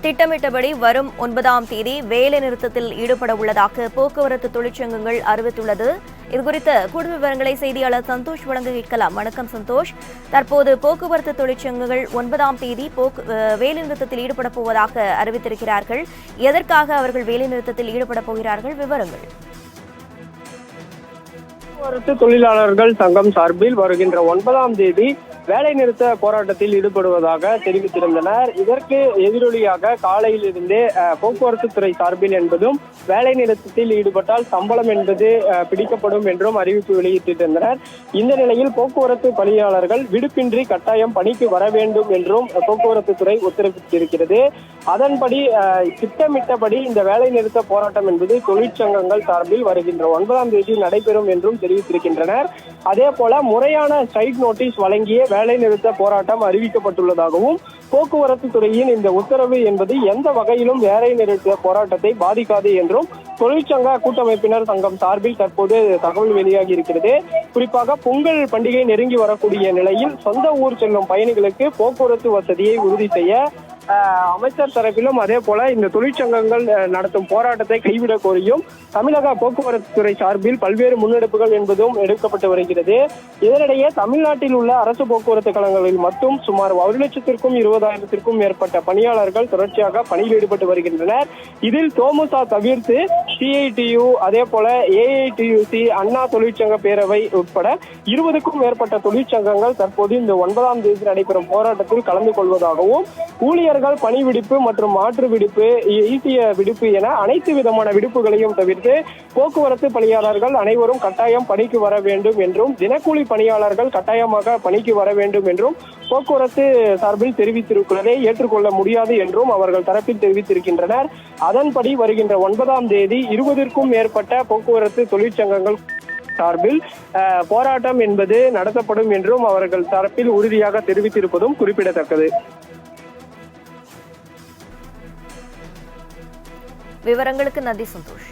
திட்டமிட்டபடி வரும் 9ஆம் தேதி வேலை நிறுத்தத்தில் ஈடுபட உள்ளதாக போக்குவரத்து தொழிற்சங்கங்கள் அறிவித்துள்ளது. இதுகுறித்த கூடுதல் விவரங்களை செய்தியாளர் சந்தோஷ் வழங்க கேட்கலாம். வணக்கம் சந்தோஷ். தற்போது போக்குவரத்து தொழிற்சங்கங்கள் 9ஆம் தேதி வேலைநிறுத்தத்தில் ஈடுபட போவதாக அறிவித்திருக்கிறார்கள். எதற்காக அவர்கள் வேலைநிறுத்தத்தில் ஈடுபட போகிறார்கள்? விவரங்கள். போக்குவரத்து தொழிலாளர்கள் சங்கம் சார்பில் வருகின்ற 9ஆம் தேதி வேலை நிறுத்த போராட்டத்தில் ஈடுபடுவதாக தெரிவித்திருந்தனர். இதற்கு எதிரொலியாக காலையில் இருந்தே போக்குவரத்து துறை சார்பில் என்பதும் வேலை நிறுத்தத்தில் ஈடுபட்டால் சம்பளம் என்பது பிடிக்கப்படும் என்றும் அறிவிப்பு வெளியிட்டிருந்தனர். இந்த நிலையில் போக்குவரத்து பணியாளர்கள் விடுப்பின்றி கட்டாயம் பணிக்கு வர வேண்டும் என்றும் போக்குவரத்து துறை உத்தரவிட்டிருக்கிறது. அதன்படி திட்டமிட்டபடி இந்த வேலை நிறுத்த போராட்டம் என்பது தொழிற்சங்கங்கள் சார்பில் வருகின்ற 9ஆம் தேதி நடைபெறும் என்றும் தெரிவித்திருக்கின்றனர். அதே போல முறையான ஸ்ட்ரைக் நோட்டீஸ் வழங்கிய வேலை நிறுத்த போராட்டம் அறிவிக்கப்பட்டுள்ளதாகவும் போக்குவரத்து துறையின் இந்த உத்தரவு என்பது எந்த வகையிலும் வேலை நிறுத்த போராட்டத்தை பாதிக்காது என்றும் தொழிற்சங்க கூட்டமைப்பினர் சங்கம் சார்பில் தற்போது தகவல் வெளியாகி இருக்கிறது. குறிப்பாக பொங்கல் பண்டிகை நெருங்கி வரக்கூடிய நிலையில் சொந்த ஊர் செல்லும் பயணிகளுக்கு போக்குவரத்து வசதியை உறுதி செய்ய அமைச்சர் தரப்பிலும் அதே போல இந்த தொழிற்சங்கங்கள் நடத்தும் போராட்டத்தை கைவிட கோரியும் தமிழக போக்குவரத்து துறை சார்பில் பல்வேறு முன்னெடுப்புகள் என்பதும் எடுக்கப்பட்டு வருகிறது. இதனிடையே தமிழ்நாட்டில் உள்ள அரசு போக்குவரத்து கழகங்களில் மட்டும் சுமார் 1,20,000க்கும் மேற்பட்ட பணியாளர்கள் தொடர்ச்சியாக பணியில் ஈடுபட்டு வருகின்றனர். இதில் தோமுசா தவிர்த்து சிஐடியு அதே போல ஏஐடியுசி அண்ணா தொழிற்சங்க பேரவை உட்பட 20க்கும் மேற்பட்ட தொழிற்சங்கங்கள் தற்போது இந்த 9ஆம் தேதி நடைபெறும் போராட்டத்தில் கலந்து கொள்வதாகவும் ஊழியர்கள் பணி விடுப்பு மற்றும் மாற்று விடுப்பு ஈசிய விடுப்பு என அனைத்து விதமான விடுப்புகளையும் தவிர்த்து போக்குவரத்து பணியாளர்கள் அனைவரும் கட்டாயம் பணிக்கு வர வேண்டும் என்றும் தினக்கூலி பணியாளர்கள் கட்டாயமாக பணிக்கு வர வேண்டும் என்றும் போக்குவரத்து சார்பில் தெரிவித்திருக்கிறதை ஏற்றுக்கொள்ள முடியாது என்றும் அவர்கள் தரப்பில் தெரிவித்திருக்கின்றனர். அதன்படி வருகின்ற 9ஆம் தேதி 20க்கும் மேற்பட்ட போக்குவரத்து தொழிற்சங்கங்கள் சார்பில் போராட்டம் என்பது நடத்தப்படும் என்றும் அவர்கள் தரப்பில் உறுதியாக தெரிவித்திருப்பதும் குறிப்பிடத்தக்கது. விவரங்களுக்கு நன்றி சந்தோஷ்.